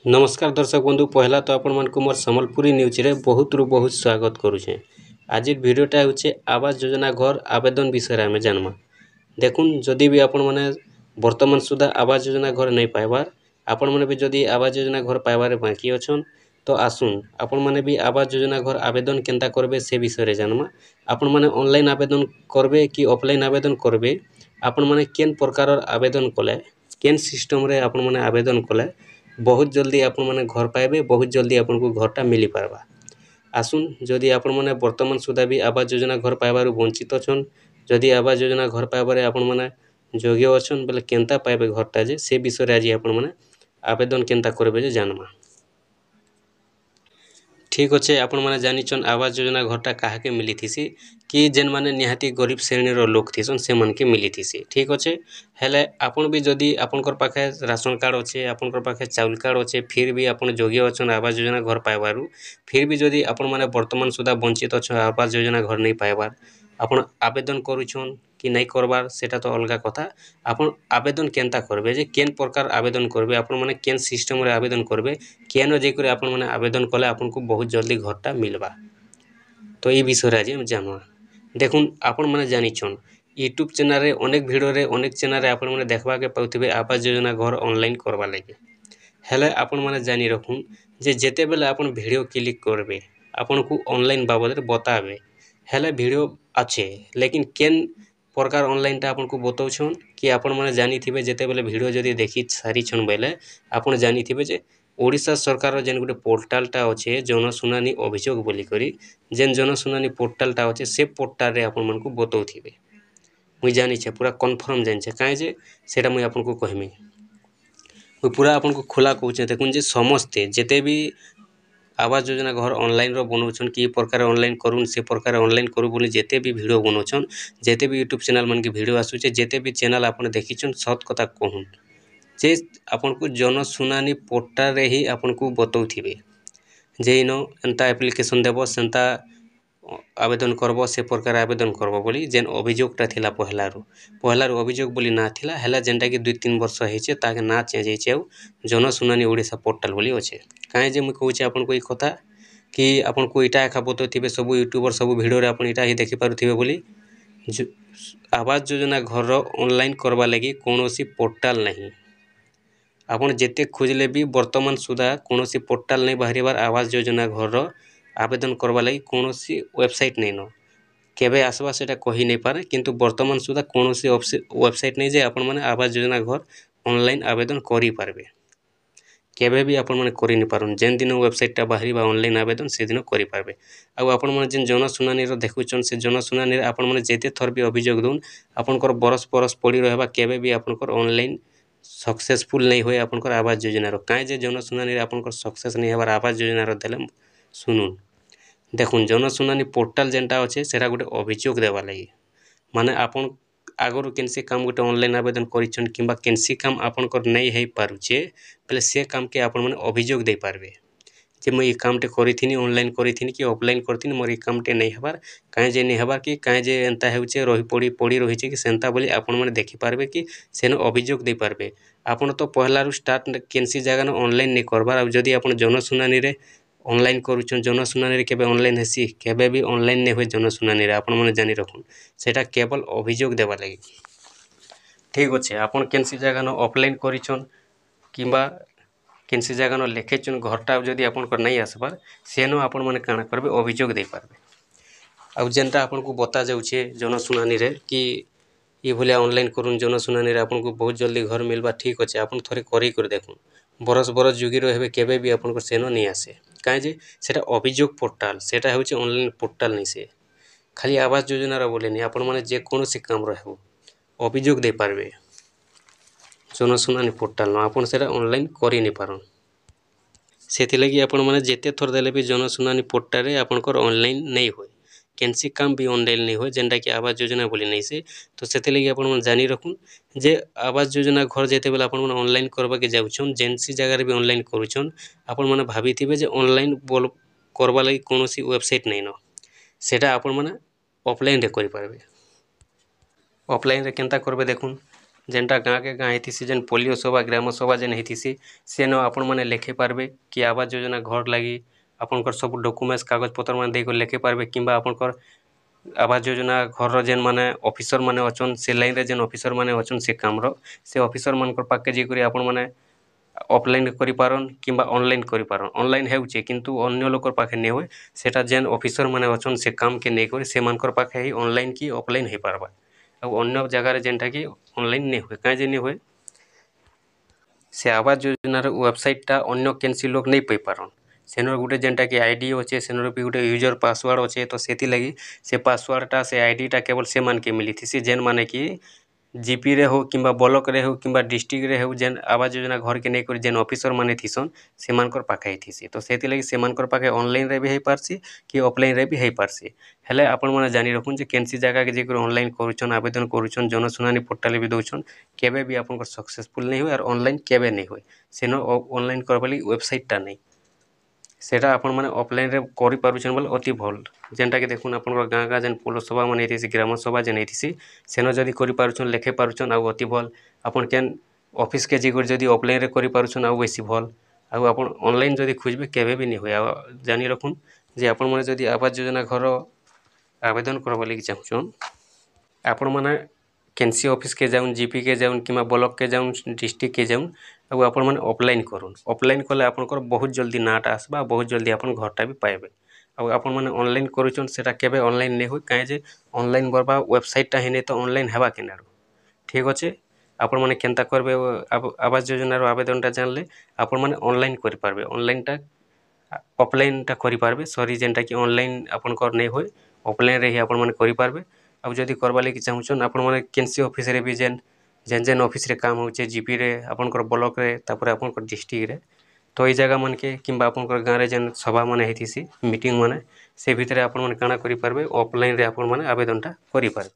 नमस्कार दर्शक बंधु पहला तो आपण मन को मोर संबलपुरी न्यूज रे बहुत रु बहुत स्वागत करुछे। आज वीडियोटा होचे आवास योजना घर आवेदन विषय में जानमा। देखुन जदि भी आपण माने वर्तमान सुधा आवास योजना घर नहीं पाइबार आपण माने भी जदि आवास योजना घर पाइबार बाकी अछन तो आसुन आपण माने भी आवास योजना घर आवेदन केनता करबे से विषय रे जानमा। आपण माने ऑनलाइन आवेदन करबे कि ऑफलाइन आवेदन करबे आपण माने केन प्रकार आवेदन कले केन सिस्टम रे आपण माने आवेदन कले बहुत जल्दी आपण माने घर पाइबे बहुत जल्दी आपन को घरटा मिली पारबा। आसुन जदि आपण माने वर्तमान सुधा भी आवास योजना घर पाइबारु वंचित अछन जदि आवास योजना घर पाइबारे आपण माने योग्य अछन बेले केनता पाइबे घरटा जे से विषय रे आज आपण माने आवेदन केनता करबे जे जानमा। ठीक अच्छे आपण माने जानिछन आवास योजना घरटा काहाके मिली थीसी कि जेन माने निहाती गरीब श्रेणी रो लोक थीसन से मन के मिली थीसी। ठीक अच्छे हेले आपण भी जदि आपनकर पाखे राशन कार्ड अच्छे आपनकर पाखे चाउल कार्ड अच्छे फिर भी आपण योग्य अछन आवास योजना घर पाइबारु फिर भी जदि आपण माने वर्तमान सुधा वंचित अछन आवास योजना घर नहीं पाइबार आपण आवेदन करूछन कि नहीं करबार सेटा तो अलगा कथा। आपण आवेदन केनता करबे जे केन प्रकार आवेदन करबे आपण माने केन सिस्टम रे आवेदन करबे केन जे करे आपण माने आवेदन कले आपण को बहुत जल्दी घरटा मिलबा। तो ये विषय आज हम जानवा। देखुन आपण माने जानिछन यूट्यूब चैनल रे अनेक वीडियो रे अनेक चैनल रे आपण माने देखबा के पाउथिबे आवास योजना घर ऑनलाइन करबा लागि हेले आपण माने जानि रखुन जे जेते बेले आपण वीडियो क्लिक करबे आपण को ऑनलाइन बाबद रे बताबे हेले वीडियो अच्छे लेकिन केन प्रकार ऑनलाइन टा आपन को बताउछन कि आपण माने जानि थिबे जेते बेले वीडियो जदि देखि सारी छन बेले आपण जानि थिबे जे ओडिशा सरकार जेन गुटे पोर्टाल टा अच्छे जनशुनानी अभियोग बोली करी जेन जनशुनानी पोर्टाल टा अच्छे से पोर्टाल रे आपण मन को बताउथिबे मुई जानि छे पूरा कन्फर्म जानि छे काहे जे सेटा मुई आपन को कहमी मुई पूरा आपन को खुला कहूचे। देखुन जे समस्ते जेते भी आवास योजना घर ऑनलाइन रो बनौछन कि प्रकार ऑनलाइन करूँ से प्रकार ऑनलाइन करूँ बोली जेते भी वीडियो बनौछन जेते भी यूट्यूब चैनल मन के वीडियो आसुचे जेते भी चैनल आपन देखिछन सत कथा कहून जे आपन को जनशुनानी पोर्टाल रे ही आपन को बताउथिबे जे इनो एंता एप्लिकेशन देबो सेंता आवेदन करबो से प्रकार आवेदन करबो बोली जेन अभियोगटा थिला पहलारु अभियोग बोली ना थिला हेला जेनटा कि 2-3 वर्ष हेचे ताके ना चेंज हेचे जनशुनानी ओडिशा पोर्टाल बोली अच्छे काहे जे मुई कहूचे आपन को ई कथा कि आपन को इटा एका बताउथिबे सब यूट्यूबर सब वीडियो रे आपन इटा ही देखि पारुथिबे बोली आवास योजना घर ऑनलाइन करबा लागि कोनोसी पोर्टाल नहीं आपण जेते खोजले भी वर्तमान सुधा कोनोसी पोर्टाल नहीं बाहरिबार आवास योजना घर आवेदन करबा लागि कोनोसी वेबसाइट नहीं न केबे आसबा सेटा कहि नहीं पारे किंतु वर्तमान सुधा कोनोसी वेबसाइट नहीं जे आपण माने आवास योजना घर ऑनलाइन आवेदन करि पारबे केबे भी आपण माने करि नि पारुन जेन दिन वेबसाइट टा बाहरिबा ऑनलाइन आवेदन से दिन करि पारबे आ आपण माने जेन जनशुनानी रो देखुचन से जनशुनानी रे आपण माने जेते थर भी अभियोग दोन आपनकर बरस बरस पड़ी रहबा केबे भी आपनकर ऑनलाइन सक्सेसफुल नहीं होए आपनकर आवास योजना रो काहे जे जनशुनानी रे आपनकर सक्सेस नहीं हेबार आवास योजना रो देले सुनुन। देखुन जनशुनानी पोर्टाल जेनटा अच्छे सेटा गोटे अभियोग देवा लगी माने आपन आगरु केनसी काम गोटे ऑनलाइन आवेदन करिछन किंबा केनसी काम आपनकर नहीं हेई पारुछे पहले से काम के आपन माने अभियोग दे पारबे जे मैं ये कामटे करिथिनी ऑनलाइन करिथिनी कि ऑफलाइन करथिनी मोर ये कामटे नहीं हेबार काहे जे नहीं हेबार कि काहे जे एंता हेउचे रही पड़ी रहिछे कि सेंता बोली आपन माने देखि पारबे कि सेन अभियोग दे पारबे आपन तो पहलारु स्टार्ट केनसी जगह न ऑनलाइन नहीं करबार आ जदि आपन जनशुनानी रे ऑनलाइन करूछन जनशुनानी रे केबे ऑनलाइन हेसी केबे भी ऑनलाइन नहीं होय जनशुनानी रे आपन माने जानि रखुन सेटा केवल अभियोग देबा लागि ठीक अच्छे। आपन केनसी जगह न ऑफलाइन करिछन किंबा केनसी जगह न लेखेछन घरटा जदि आपनकर नहीं आसबार सेनो आपन माने काना करबे अभियोग दे पारबे आ जेनटा आपन को बता जाउछे जनशुनानी रे कि ये भलिया ऑनलाइन करूँ जनशुनानी रे आपन को बहुत जल्दी घर मिलबा ठीक अच्छे आपन थोड़े करी कर देखुन बरस बरस जुगी रहे केबे भी आपनकर सेनो नहीं आसे काहे जे सेटा अभियोग पोर्टाल सेटा होउछे ऑनलाइन पोर्टाल नहीं से खाली आवास योजना रो बोले नहीं आपन माने जे कोनोसी काम रहबो अभियोग दे पारबे जनशुनानी पोर्टाल न आपन सेटा ऑनलाइन करि नहीं पारन सेति लगी आपन माने जेते थर देले भी जनशुनानी पोर्टाल रे आपनकर ऑनलाइन नहीं होय केनसी काम भी ऑनलाइन नहीं होय जेनटा कि आवास योजना बोली नहीं से तो सेति लगी आपन माने जानि रखुन जे आवास योजना घर जेते बेला आपन माने ऑनलाइन करबा के जाउछन जेनसी जगह रे भी ऑनलाइन करूछन आपन माने भाबिथिबे जे ऑनलाइन बोल करबा लागि कोनोसी वेबसाइट नहीं न सेटा आपन माने ऑफलाइन रे करि पारबे ऑफलाइन रे केनता करबे देखुन जेनटा गाँ के गाँ होती जेन पोलियो सभा ग्राम सभा जेन होती सेन आपण मैंने लिखे पार्बे कि आवास योजना घर लगी आपंकर सब डॉक्यूमेंट्स कागज पत्र मैंने देकर लिखे पार्बे कि आपंकर आवास योजना घर जेन माने ऑफिसर माने अछन से लाइन रे जेन ऑफिसर माने अछन से काम रो से ऑफिसर मानकर पाके जे करी आपण माने ऑफलाइन करि पारन किंबा ऑनलाइन करि पारन ऑनलाइन हेउचे किंतु अन्य लोकर पाखे नै होय सेटा जेन ऑफिसर माने अछन से काम के नै करी से मानकर पाखे ही ऑनलाइन की ऑफलाइन हे पारबा आ अन्य जगह रे जेनटा की ऑनलाइन नै होय काहे जे नै होय से आवास योजना रे वेबसाइट टा अन्य केनसी लोग नै पई पारन सेनर गुटे जेनटा कि आईडी अच्छे सेनर भी गुटे यूजर पासवर्ड अच्छे तो सेति लगी से पासवर्डटा से आईडीटा केवल से मान के मिली थी जेन माने कि जीपी रे हो किंबा ब्लॉक रे हो किंबा डिस्ट्रिक्ट रे हो जेन आवास योजना घर के नहीं कर जेन ऑफिसर माने थीसन से मानकर पाखे थीसी तो सेति लगी से मानकर पाखे ऑनलाइन रे भी हे पारसी कि ऑफलाइन रे भी हे पारसी हेले आपण माने जानि रखुन जे केनसी जगह के जे ऑनलाइन करूछन आवेदन करूछन जनसुनानी पोर्टल भी दउछन केबे भी आपनकर सक्सेसफुल नहीं होय और ऑनलाइन केबे नहीं होय सेनो ऑनलाइन करबली वेबसाइट टा नहीं सेटा आपण माने ऑफलाइन रे करि पारुछन बोले अति भल जेनटा कि देखुन आपनकर गाँ गाँ जेन पौरसभा माने हेतिसी ग्राम सभा जेन हेतिसी सेनो जदि करि पारुछन लेखे पारुछन आ अति भल आपण केन ऑफिस के जे जदि ऑफलाइन रे करि पारुछन आ बेसी भल आ आपण ऑनलाइन जदि खोजबे केबे भी नहीं होय जानि रखुन जे आपण माने जदि आवास योजना घर आवेदन करबा लागि चाहुछन आपण माने केनसी ऑफिस के जाउन जीपी के जाउन किंबा ब्लॉक के जाउन डिस्ट्रिक्ट के जाउन आ आपण माने ऑफलाइन करूँ ऑफलाइन कले आपनकर बहुत जल्दी नाटा आसबा बहुत जल्दी आपन घरटा भी पाइबे आ आपण माने ऑनलाइन करूछन सेटा केबे ऑनलाइन नहीं होय काहे जे ऑनलाइन बरबा वेबसाइट टा हेने तो ऑनलाइन हेबा केनारो ठीक अच्छे आपण माने केनता करबे आवास योजना रो आवेदन टा जानले आपण माने ऑनलाइन करि पारबे ऑनलाइन टा ऑफलाइन टा करि पारबे सॉरी जेनटा कि ऑनलाइन आपनकर नहीं होय ऑफलाइन रे ही आपण माने करि पारबे अब जदि करबा लागि चाहुछन आपण माने केनसी ऑफिस रे भी जेन जेन जेन ऑफिस रे काम होचे जीपी रे आपनकर ब्लॉक रे तापर आपनकर डिस्ट्रिक्ट रे तो ई जगह मन के किंबा आपनकर गाँ रे जेन सभा माने हेतिसी मीटिंग माने से भितरे आपण माने काना करि पारबे ऑफलाइन रे आपण माने आवेदन टा करि पारबे।